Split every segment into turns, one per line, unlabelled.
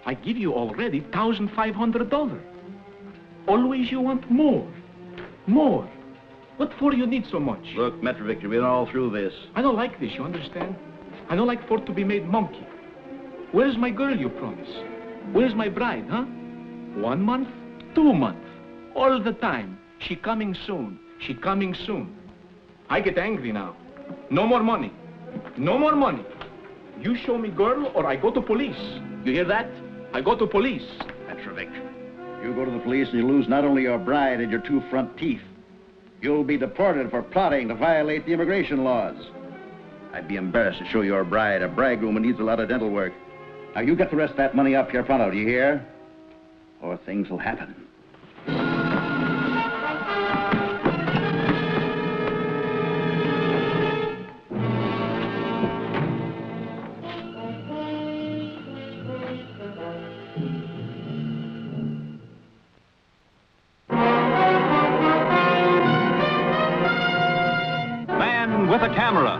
I give you already $1,500. Always you want more. More. What for you need so much?
Look, Metrovic, you've been all through this.
I don't like this, you understand? I don't like for to be made monkey. Where's my girl you promise? Where's my bride, huh? 1 month, 2 months, all the time. She coming soon. She coming soon. I get angry now. No more money. No more money. You show me girl or I go to police. You hear that? I go to police.
Petrovic, you go to the police and you lose not only your bride and your 2 front teeth. You'll be deported for plotting to violate the immigration laws. I'd be embarrassed to show your bride a bridegroom who needs a lot of dental work. Now, you get the rest of that money up here front, do you hear? Or things will happen.
Man with a Camera,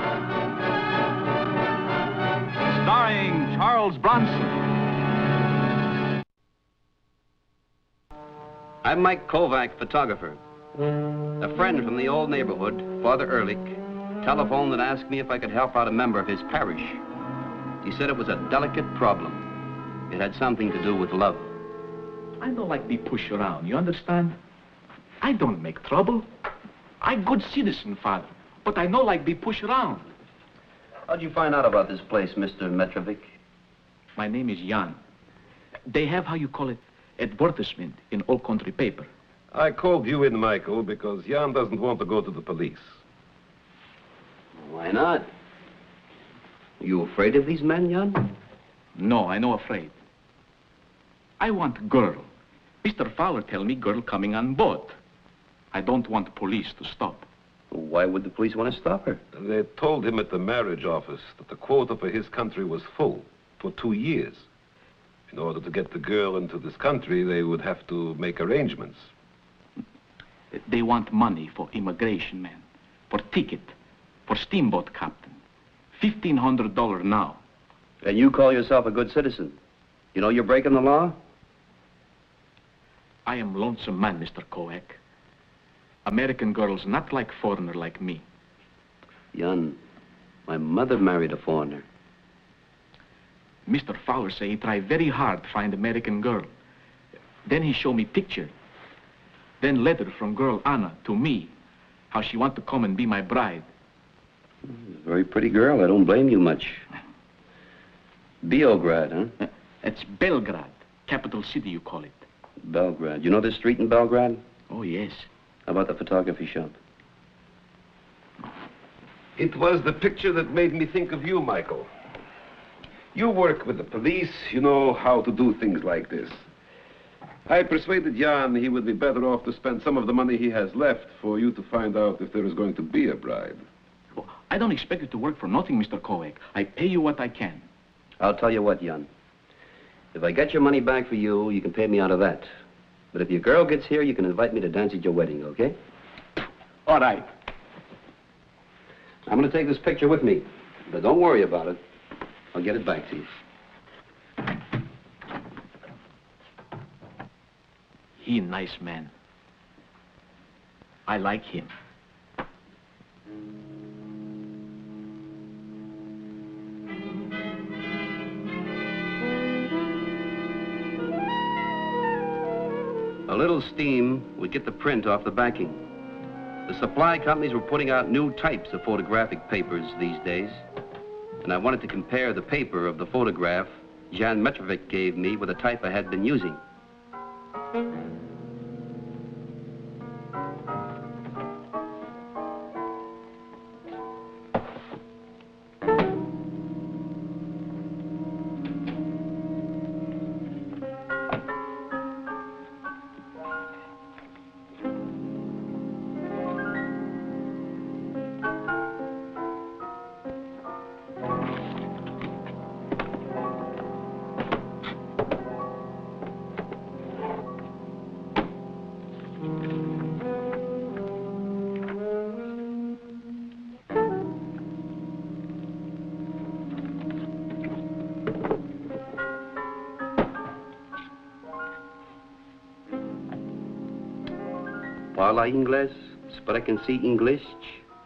starring Charles Bronson.
I'm Mike Kovac, photographer. A friend from the old neighborhood, Father Ehrlich, telephoned and asked me if I could help out a member of his parish. He said it was a delicate problem. It had something to do with love.
I don't like be pushed around, you understand? I don't make trouble. I good citizen, Father, but I no like be pushed around.
How'd you find out about this place, Mr. Metrovic?
My name is Jan. They have, how you call it, advertisement in all country paper.
I called you in, Michael, because Jan doesn't want to go to the police.
Why not? Are you afraid of these men, Jan?
No, I no afraid. I want girl. Mr. Fowler tell me girl coming on board. I don't want police to stop.
Why would the police want to stop her?
They told him at the marriage office that the quota for his country was full for 2 years. In order to get the girl into this country, they would have to make arrangements.
They want money for immigration man, for ticket, for steamboat captain. $1,500 now.
And you call yourself a good citizen. You know you're breaking the law?
I am lonesome man, Mr. Kovac. American girls not like foreigner like me.
Jan, my mother married a foreigner.
Mr. Fowler say he try very hard to find American girl. Then he show me picture. Then letter from girl Anna to me, how she want to come and be my bride.
Very pretty girl. I don't blame you much. Beograd, huh?
It's Belgrade, capital city you call it.
Belgrade. You know this street in Belgrade?
Oh, yes.
How about the photography shop?
It was the picture that made me think of you, Michael. You work with the police. You know how to do things like this. I persuaded Jan he would be better off to spend some of the money he has left for you to find out if there is going to be a bride.
Oh, I don't expect you to work for nothing, Mr. Kovac. I pay you what I can.
I'll tell you what, Jan. If I get your money back for you, you can pay me out of that. But if your girl gets here, you can invite me to dance at your wedding, okay?
All right.
I'm going to take this picture with me. But don't worry about it. I'll get it back to you.
He nice man. I like him.
A little steam would get the print off the backing. The supply companies were putting out new types of photographic papers these days. And I wanted to compare the paper of the photograph Jan Metrovic gave me with the type I had been using. Habla inglés? Sprechen Sie English?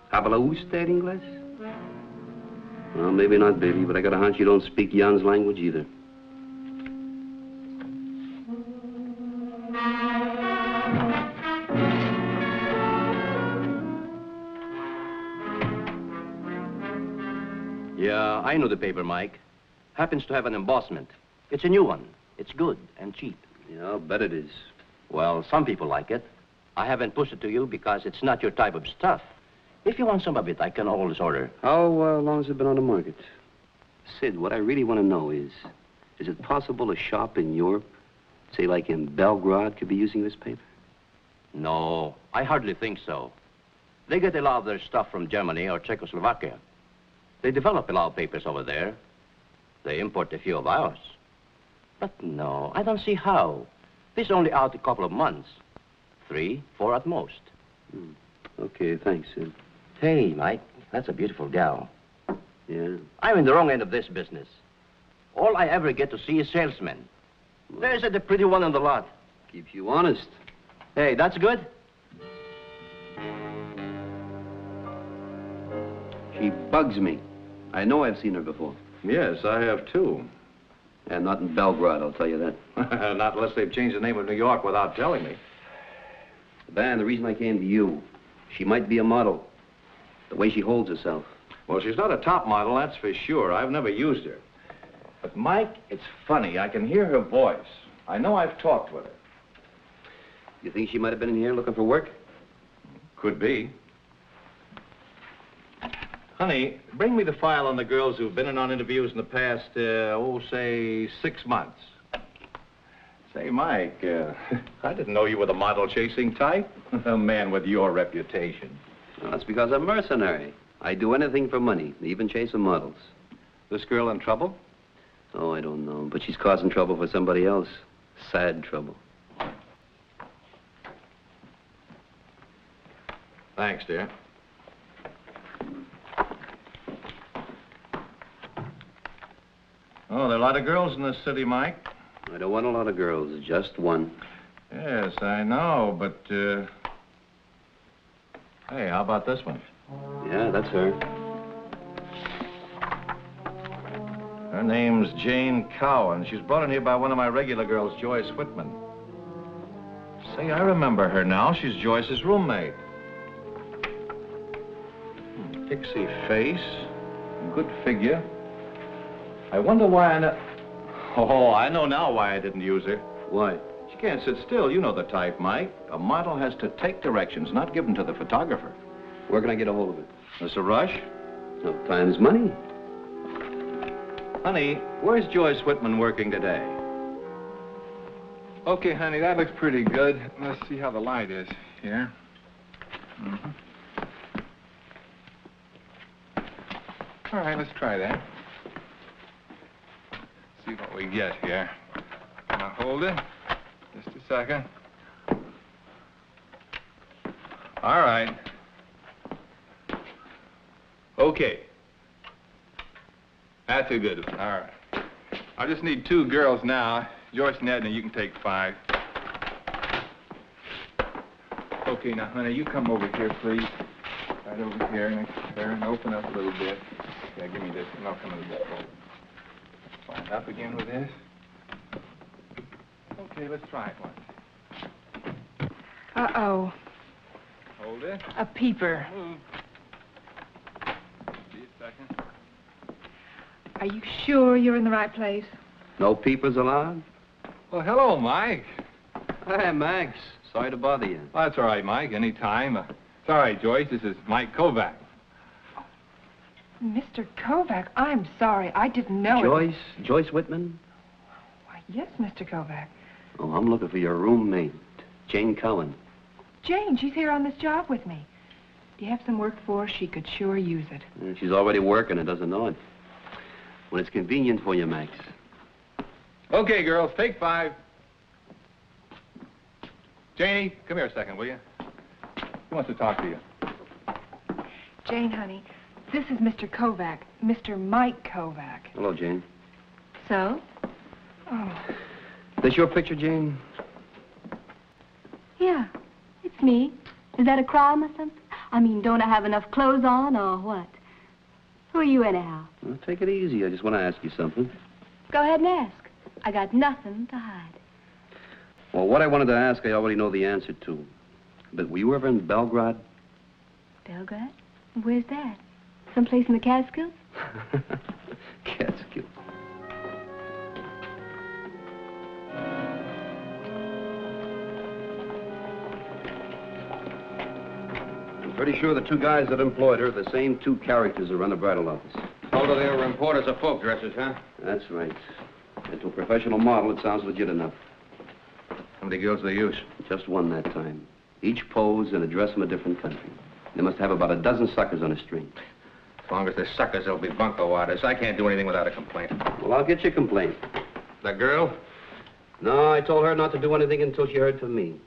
Habla usted English? Well, maybe not, baby, but I got a hunch you don't speak Jan's language either.
Yeah, I know the paper, Mike. Happens to have an embossment. It's a new one. It's good and cheap.
Yeah, I'll bet it is.
Well, some people like it. I haven't pushed it to you because it's not your type of stuff. If you want some of it, I can always order.
How long has it been on the market? Sid, what I really want to know is it possible a shop in Europe, say like in Belgrade, could be using this paper?
No, I hardly think so. They get a lot of their stuff from Germany or Czechoslovakia. They develop a lot of papers over there. They import a few of ours. But no, I don't see how. This is only out a couple of months. 3, 4 at most.
Okay, thanks, Sid.
Hey, Mike, that's a beautiful gal.
Yeah?
I'm in the wrong end of this business. All I ever get to see is salesmen. There's the pretty one in the lot.
Keeps you honest.
Hey, that's good.
She bugs me. I know I've seen her before.
Yes, I have too.
And not in Belgrade, I'll tell you that.
Not unless they've changed the name of New York without telling me.
Van, the reason I came to you, she might be a model. The way she holds herself.
Well, she's not a top model, that's for sure. I've never used her. But, Mike, it's funny. I can hear her voice. I know I've talked with her.
You think she might have been in here looking for work?
Could be. Honey, bring me the file on the girls who've been in on interviews in the past, say, 6 months. Say, Mike, I didn't know you were the model-chasing type. A man with your reputation.
Well, that's because I'm mercenary. I do anything for money, even chasing models.
This girl in trouble?
Oh, I don't know, but she's causing trouble for somebody else. Sad trouble.
Thanks, dear. Oh, there are a lot of girls in this city, Mike.
I don't want a lot of girls, just one.
Yes, I know, but, hey, how about this one?
Yeah, that's her.
Her name's Jane Cowan. She's brought in here by one of my regular girls, Joyce Whitman. Say, I remember her now. She's Joyce's roommate. Pixie face, good figure. I wonder why I know... Oh, I know now why I didn't use her.
Why?
She can't sit still. You know the type, Mike. A model has to take directions, not give them to the photographer.
Where can I get a hold of it?
This a rush?
No, time's money.
Honey, where's Joyce Whitman working today?
Okay, honey, that looks pretty good. Let's see how the light is here. All right, let's try that. See what we get here. Now hold it. Just a second. All right. Okay. That's a good one. All right. I just need 2 girls now. Joyce and Edna, you can take 5. Okay, now, honey, you come over here, please. Right over here next to her and open up a little bit. Yeah, give me this, and I'll come in this hole. Fine. Up again with this. Okay, let's try it once.
Uh-oh.
Hold it.
A peeper.
Move. See a second.
Are you sure you're in the right place?
No peepers allowed?
Well, hello, Mike.
Hi, Max. Sorry to bother you.
Oh, that's all right, Mike. Any time. It's all right, Joyce. This is Mike Kovac.
Mr. Kovac, I'm sorry. I didn't know
Joyce? Joyce Whitman?
Why, yes, Mr. Kovac.
Oh, I'm looking for your roommate, Jane Cowan.
Jane, she's here on this job with me. Do you have some work for her? She could sure use it.
She's already working and doesn't know it. When it's convenient for you, Max.
Okay, girls, take 5. Janie, come here a second, will you? He wants to talk to you.
Jane, honey, this is Mr. Kovac, Mr. Mike Kovac.
Hello, Jane.
So? Oh.
This your picture, Jane?
Yeah, it's me.
Is that a crime or something? I mean, don't I have enough clothes on or what? Who are you anyhow?
Well, take it easy. I just want to ask you something.
Go ahead and ask. I got nothing to hide.
Well, what I wanted to ask, I already know the answer to. But were you ever in Belgrade?
Belgrade? Where's that? Someplace in the Catskills?
Catskills. I'm pretty sure the two guys that employed her are the same two characters that run the bridal office.
Told her they were importers of folk dresses, huh?
That's right. And to a professional model, it sounds legit enough.
How many girls do they use?
Just one that time. Each pose and a dress from a different country. They must have about a dozen suckers on a string.
As long as they're suckers, they'll be bunco artists. I can't do anything without a complaint.
Well, I'll get you a complaint.
That girl?
No, I told her not to do anything until she heard from me.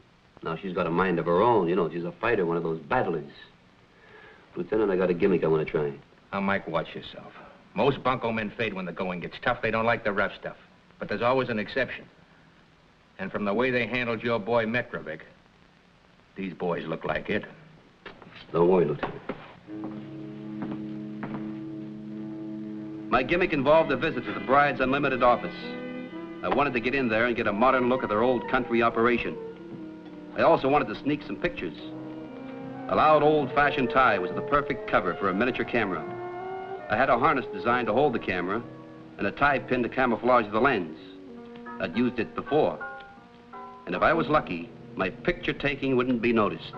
Now, she's got a mind of her own. You know, she's a fighter, one of those battlers. Lieutenant, I got a gimmick I want to try.
Now, Mike, watch yourself. Most bunco men fade when the going gets tough. They don't like the rough stuff. But there's always an exception. And from the way they handled your boy Metrovic, these boys look like it.
Don't worry, Lieutenant. My gimmick involved a visit to the bride's unlimited office. I wanted to get in there and get a modern look at their old country operation. I also wanted to sneak some pictures. A loud old-fashioned tie was the perfect cover for a miniature camera. I had a harness designed to hold the camera and a tie pin to camouflage the lens. I'd used it before. And if I was lucky, my picture taking wouldn't be noticed.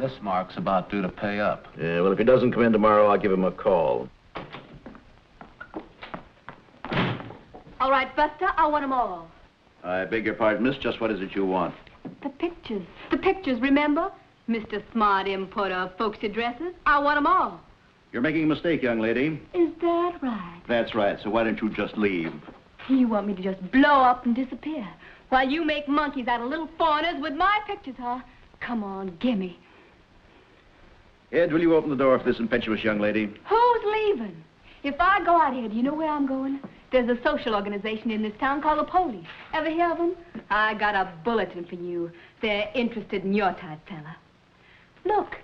This mark's about due to pay up.
Yeah, well, if he doesn't come in tomorrow, I'll give him a call.
All right, Buster, I want them all.
I beg your pardon, miss. Just what is it you want?
The pictures. The pictures, remember? Mr. Smart importer of folksy dresses. I want them all.
You're making a mistake, young lady.
Is that right?
That's right. So why don't you just leave?
You want me to just blow up and disappear while you make monkeys out of little foreigners with my pictures, huh? Come on, gimme.
Ed, will you open the door for this impetuous young lady?
Who's leaving? If I go out here, do you know where I'm going? There's a social organization in this town called the Police. Ever hear of them? I got a bulletin for you. They're interested in your type fella. Look.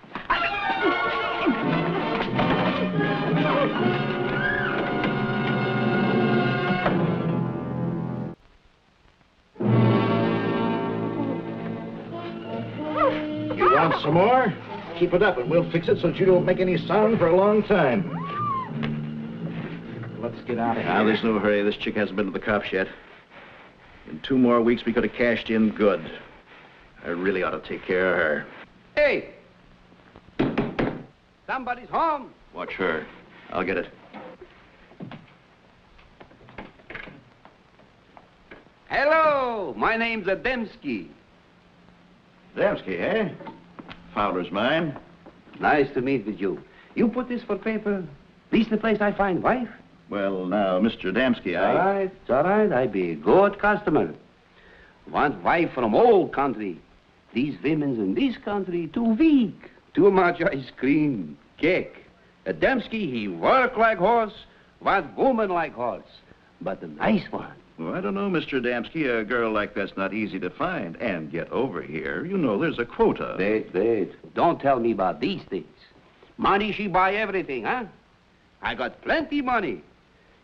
You want some more? Keep it up and we'll fix it so that you don't make any sound for a long time.
Let's get out of here.
Now, there's no hurry. This chick hasn't been to the cops yet. In 2 more weeks, we could have cashed in good. I really ought to take care of her.
Hey! Somebody's home.
Watch her. I'll get it.
Hello, my name's Adamski.
Damsky, eh? Fowler's mine.
Nice to meet with you. You put this for paper? This the place I find wife?
Well, now, Mr. Damsky,
It's all right. I be a good customer. Want wife from old country. These women's in this country too weak. Too much ice cream, cake. Adamski, he work like horse, want woman like horse. But the nice one.
Well, I don't know, Mr. Adamski. A girl like that's not easy to find and get over here. You know, there's a quota.
Wait. Don't tell me about these things. Money, she buy everything, huh? I got plenty money.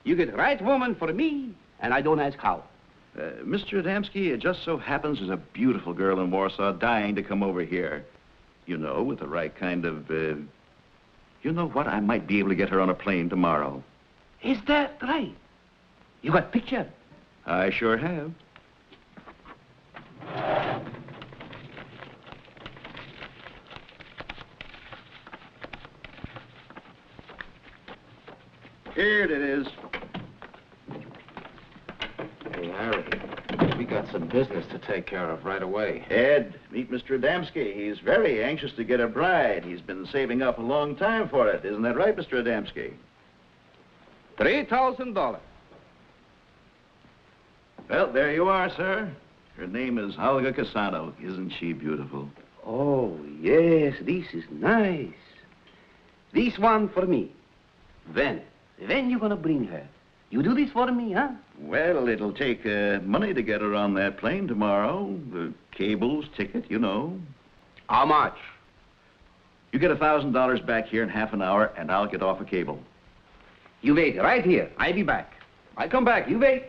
You get right woman for me, and I don't ask how.
Mr. Adamski, it just so happens there's a beautiful girl in Warsaw dying to come over here. You know, with the right kind of, you know what? I might be able to get her on a plane tomorrow.
Is that right? You got picture?
I sure have. Here it is.
Hey, Harry, we got some business to take care of right away.
Ed, meet Mr. Adamski. He's very anxious to get a bride. He's been saving up a long time for it. Isn't that right, Mr. Adamski?
$3,000.
Well, there you are, sir. Her name is Olga Casano. Isn't she beautiful?
Oh, yes, this is nice. This one for me. When you gonna bring her? You do this for me, huh?
Well, it'll take money to get her on that plane tomorrow. The cables, ticket, you know.
How much?
You get $1,000 back here in half an hour, and I'll get off a cable.
You wait right here. I'll be back. I come back. You wait.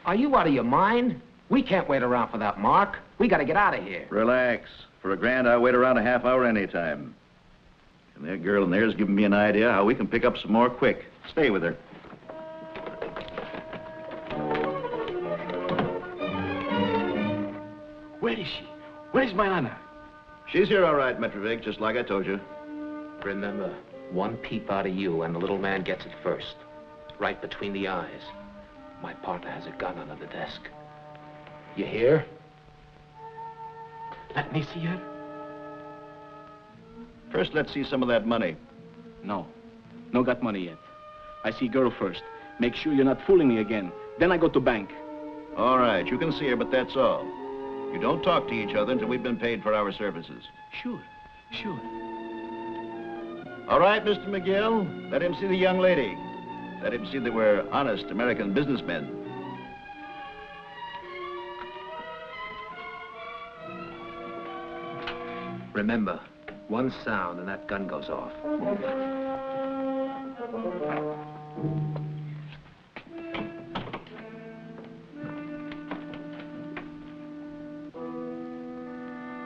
Are you out of your mind? We can't wait around for that mark. We gotta get out of here.
Relax. For $1,000, I'll wait around a half hour anytime. And that girl in there's giving me an idea how we can pick up some more quick. Stay with her.
Where is she? Where is my Anna?
She's here all right, Metrovic, just like I told you.
Remember, one peep out of you and the little man gets it first. Right between the eyes. My partner has a gun under the desk. You hear?
Let me see her.
First, let's see some of that money.
No. No got money yet. I see girl first. Make sure you're not fooling me again. Then I go to bank.
All right, you can see her, but that's all. You don't talk to each other until we've been paid for our services.
Sure.
All right, Mr. McGill, let him see the young lady. Let him see that we're honest American businessmen.
Remember, one sound and that gun goes off.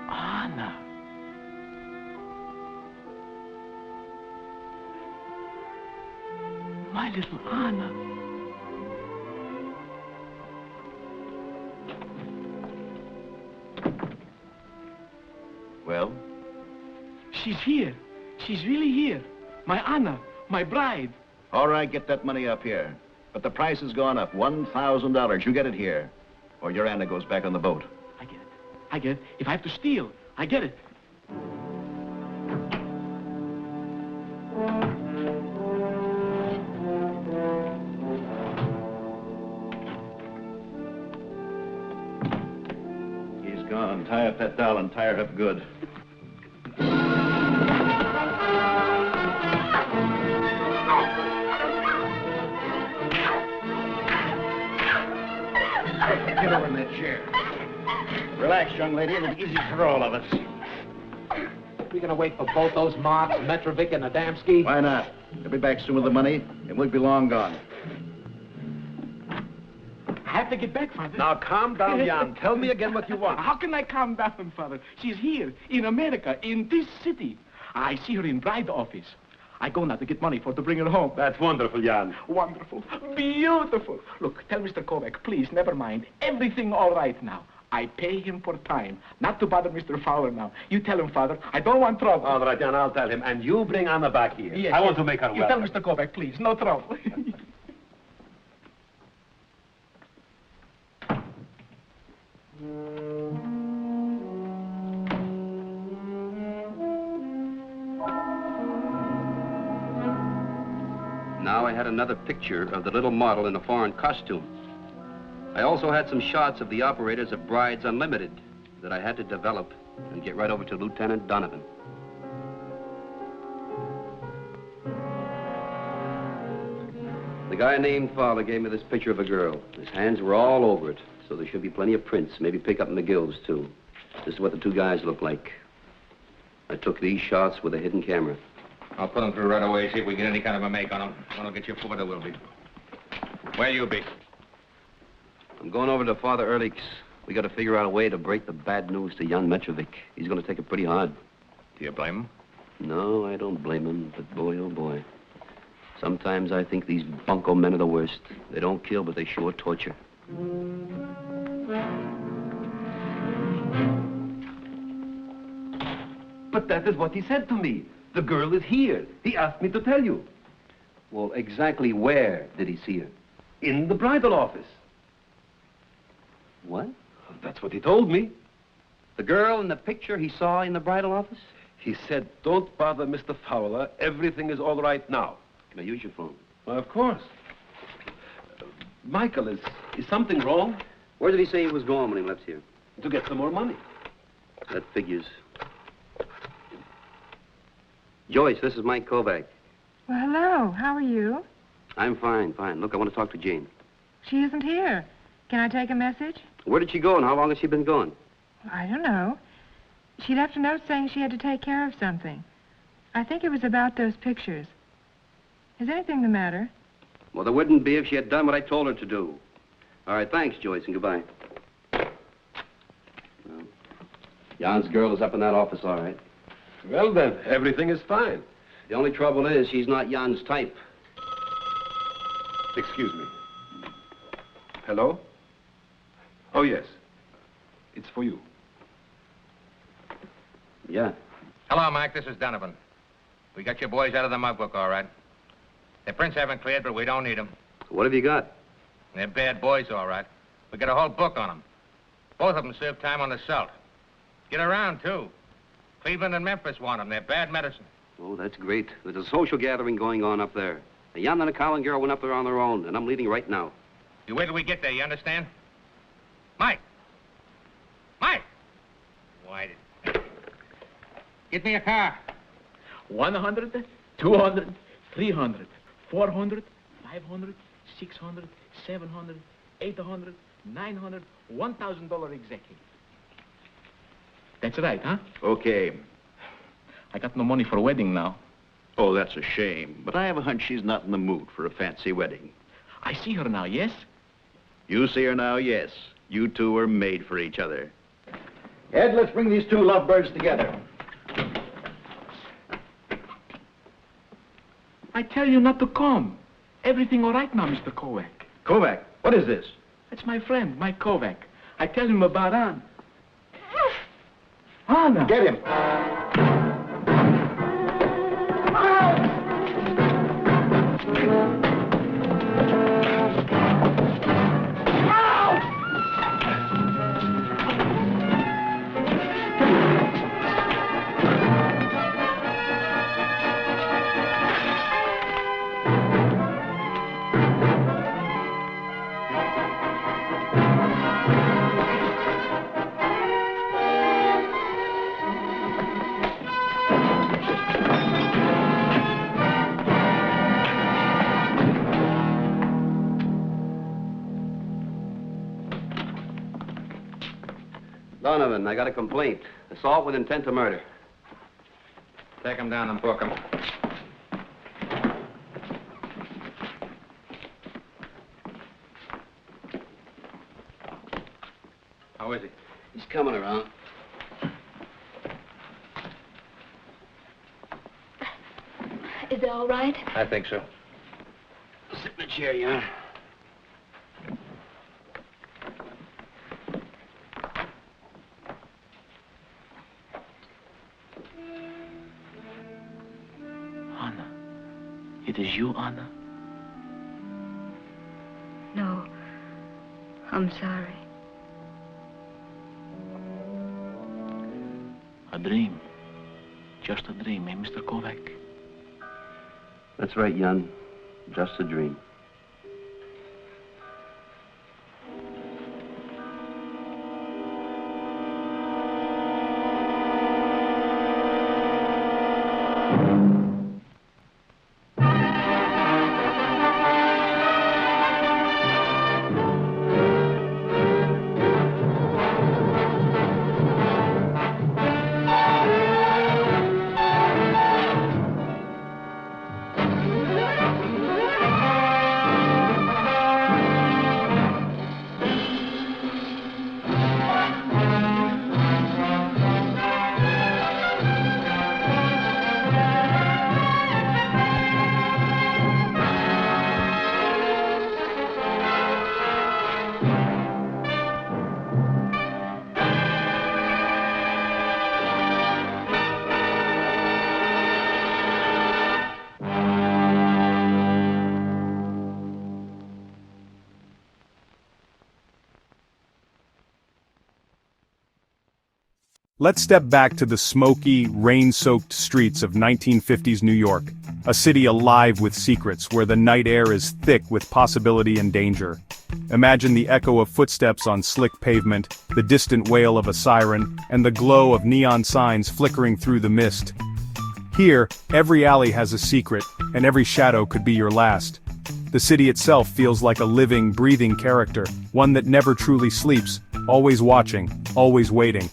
Anna. My little Anna.
Well?
She's here. She's really here. My Anna, my bride.
All right, get that money up here. But the price has gone up, $1,000. You get it here, or your Anna goes back on the boat.
I get it. If I have to steal, I get it.
He's gone. Tie up that doll and tie her up good. Get over in that chair. Relax, young lady. It'll be easy for all of us.
We gonna wait for both those marks, Metrovic and Adamski?
Why not? They'll be back soon with the money, and we'll be long gone.
I have to get back, Father.
Now, calm down, Jan. Tell me again what you want.
How can I calm down, Father? She's here, in America, in this city. I see her in bride office. I go now to get money for to bring her home.
That's wonderful, Jan.
Wonderful. Beautiful. Look, tell Mr. Kovac, please, never mind. Everything all right now. I pay him for time, not to bother Mr. Fowler now. You tell him, Father, I don't want trouble.
All right, Jan, I'll tell him. And you bring Anna back here.
Yes,
I want to make her
You
welcome.
tell Mr. Kovac, please, no trouble.
Now I had another picture of the little model in a foreign costume. I also had some shots of the operators of Brides Unlimited that I had to develop and get right over to Lieutenant Donovan. guy named Fowler gave me this picture of a girl. His hands were all over it, so there should be plenty of prints. Maybe pick up McGill's, too. This is what the two guys look like. I took these shots with a hidden camera.
I'll put them through right away, see if we get any kind of a make on them. When I'll get you forward, there will be. Where you be?
I'm going over to Father Ehrlich's. We got to figure out a way to break the bad news to Jan Metrovic. He's going to take it pretty hard.
Do you blame him?
No, I don't blame him, but boy, oh boy. Sometimes I think these bunco men are the worst. They don't kill, but they sure torture.
But that is what he said to me. The girl is here. He asked me to tell you.
Well, exactly where did he see her?
In the bridal office.
What?
That's what he told me.
The girl in the picture he saw in the bridal office?
He said, don't bother Mr. Fowler. Everything is all right now.
Can I use your phone?
Well, of course. Michael, is something wrong?
Where did he say he was going when he left here?
To get some more money.
That figures. Joyce, this is Mike Kovac.
Well, hello. How are you?
I'm fine, fine. Look, I want to talk to Jane.
She isn't here. Can I take a message?
Where did she go and how long has she been gone?
I don't know. She left a note saying she had to take care of something. I think it was about those pictures. Is anything the matter?
Well, there wouldn't be if she had done what I told her to do. All right, thanks, Joyce, and goodbye. Well, Jan's girl is up in that office, all right.
Well, then, everything is fine.
The only trouble is she's not Jan's type.
Excuse me. Hello? Oh, yes. It's for you.
Yeah.
Hello, Mike. This is Donovan. We got your boys out of the mug book, all right. The prints haven't cleared, but we don't need them.
What have you got?
They're bad boys, all right. We got a whole book on them. Both of them served time on the Salt. Get around, too. Cleveland and Memphis want them. They're bad medicine.
Oh, that's great. There's a social gathering going on up there. The Jan and the Collin girl went up there on their own, and I'm leaving right now.
You wait till we get there, you understand? Mike! Mike! Why did... Get me a car.
100, 200, 300, 400, 500, 600, 700, 800, 900, $1,000 exactly. That's right, huh?
Okay.
I got no money for a wedding now.
Oh, that's a shame. But I have a hunch she's not in the mood for a fancy wedding.
I see her now, yes?
You see her now, yes. You two are made for each other. Ed, let's bring these two lovebirds together.
I tell you not to come. Everything all right now, Mr. Kovac.
Kovac, what is this?
That's my friend, Mike Kovac. I tell him about Anna. Anna!
Get him.
Donovan, I got a complaint. Assault with intent to murder.
Take him down and book him. How is he?
He's coming around.
Is it all right?
I think so.
Sit in the chair, Jan.
Anna. It is you, Anna?
No. I'm sorry.
A dream. Just a dream, eh, Mr. Kovac?
That's right, Jan. Just a dream.
Let's step back to the smoky, rain-soaked streets of 1950s New York, a city alive with secrets where the night air is thick with possibility and danger. Imagine the echo of footsteps on slick pavement, the distant wail of a siren, and the glow of neon signs flickering through the mist. Here, every alley has a secret, and every shadow could be your last. The city itself feels like a living, breathing character, one that never truly sleeps, always watching, always waiting.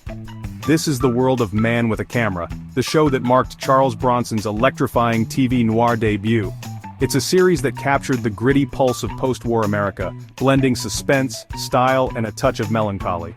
This is the world of Man with a Camera, the show that marked Charles Bronson's electrifying TV noir debut. It's a series that captured the gritty pulse of post-war America, blending suspense, style, and a touch of melancholy.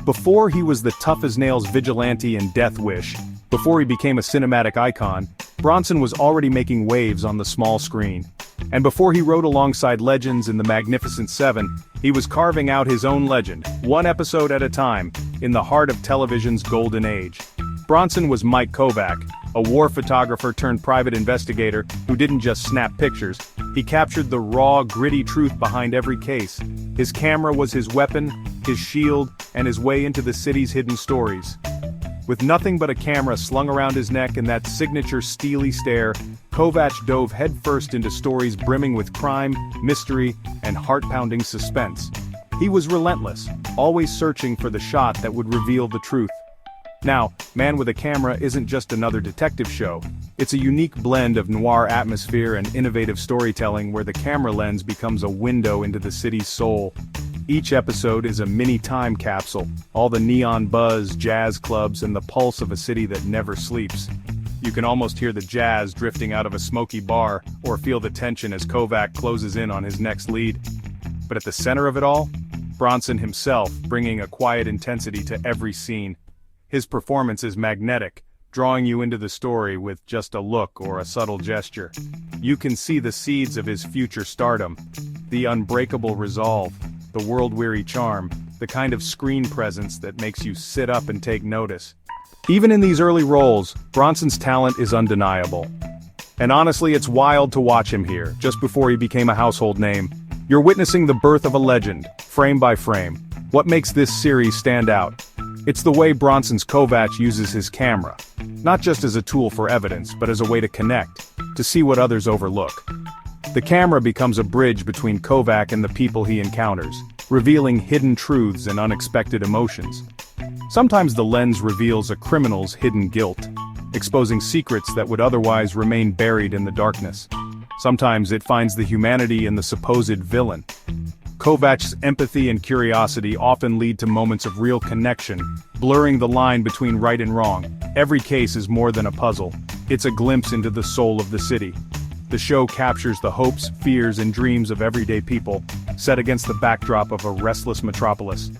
Before he was the tough-as-nails vigilante in Death Wish, before he became a cinematic icon, Bronson was already making waves on the small screen. And before he wrote alongside legends in The Magnificent Seven, he was carving out his own legend, one episode at a time, in the heart of television's golden age. Bronson was Mike Kovac, a war photographer turned private investigator who didn't just snap pictures, he captured the raw, gritty truth behind every case. His camera was his weapon, his shield, and his way into the city's hidden stories. With nothing but a camera slung around his neck and that signature steely stare, Kovac dove headfirst into stories brimming with crime, mystery, and heart-pounding suspense. He was relentless, always searching for the shot that would reveal the truth. Now, Man with a Camera isn't just another detective show. It's a unique blend of noir atmosphere and innovative storytelling where the camera lens becomes a window into the city's soul. Each episode is a mini time capsule, all the neon buzz, jazz clubs, and the pulse of a city that never sleeps. You can almost hear the jazz drifting out of a smoky bar, or feel the tension as Kovac closes in on his next lead. But at the center of it all, Bronson himself, bringing a quiet intensity to every scene. His performance is magnetic, drawing you into the story with just a look or a subtle gesture. You can see the seeds of his future stardom, the unbreakable resolve, the world-weary charm, the kind of screen presence that makes you sit up and take notice. Even in these early roles, Bronson's talent is undeniable. And honestly, it's wild to watch him here, just before he became a household name. You're witnessing the birth of a legend, frame by frame. What makes this series stand out? It's the way Bronson's Kovac uses his camera. Not just as a tool for evidence, but as a way to connect, to see what others overlook. The camera becomes a bridge between Kovac and the people he encounters, revealing hidden truths and unexpected emotions. Sometimes the lens reveals a criminal's hidden guilt, exposing secrets that would otherwise remain buried in the darkness. Sometimes it finds the humanity in the supposed villain. Kovac's empathy and curiosity often lead to moments of real connection, blurring the line between right and wrong. Every case is more than a puzzle. It's a glimpse into the soul of the city. The show captures the hopes, fears, and dreams of everyday people, set against the backdrop of a restless metropolis.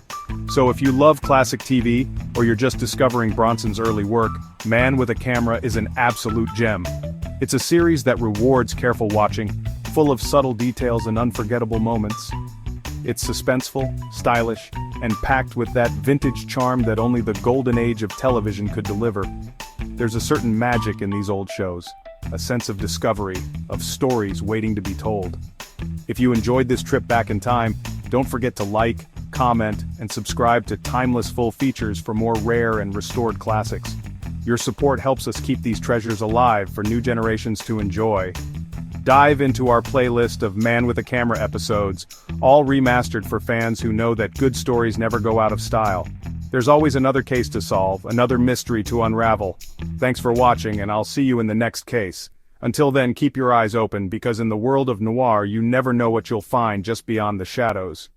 So if you love classic TV, or you're just discovering Bronson's early work, Man with a Camera is an absolute gem. It's a series that rewards careful watching, full of subtle details and unforgettable moments. It's suspenseful, stylish, and packed with that vintage charm that only the golden age of television could deliver. There's a certain magic in these old shows, a sense of discovery, of stories waiting to be told. If you enjoyed this trip back in time, don't forget to like, comment, and subscribe to Timeless Full Features for more rare and restored classics. Your support helps us keep these treasures alive for new generations to enjoy. Dive into our playlist of Man with a Camera episodes, all remastered for fans who know that good stories never go out of style. There's always another case to solve, another mystery to unravel. Thanks for watching, and I'll see you in the next case. Until then, keep your eyes open, because in the world of noir, you never know what you'll find just beyond the shadows.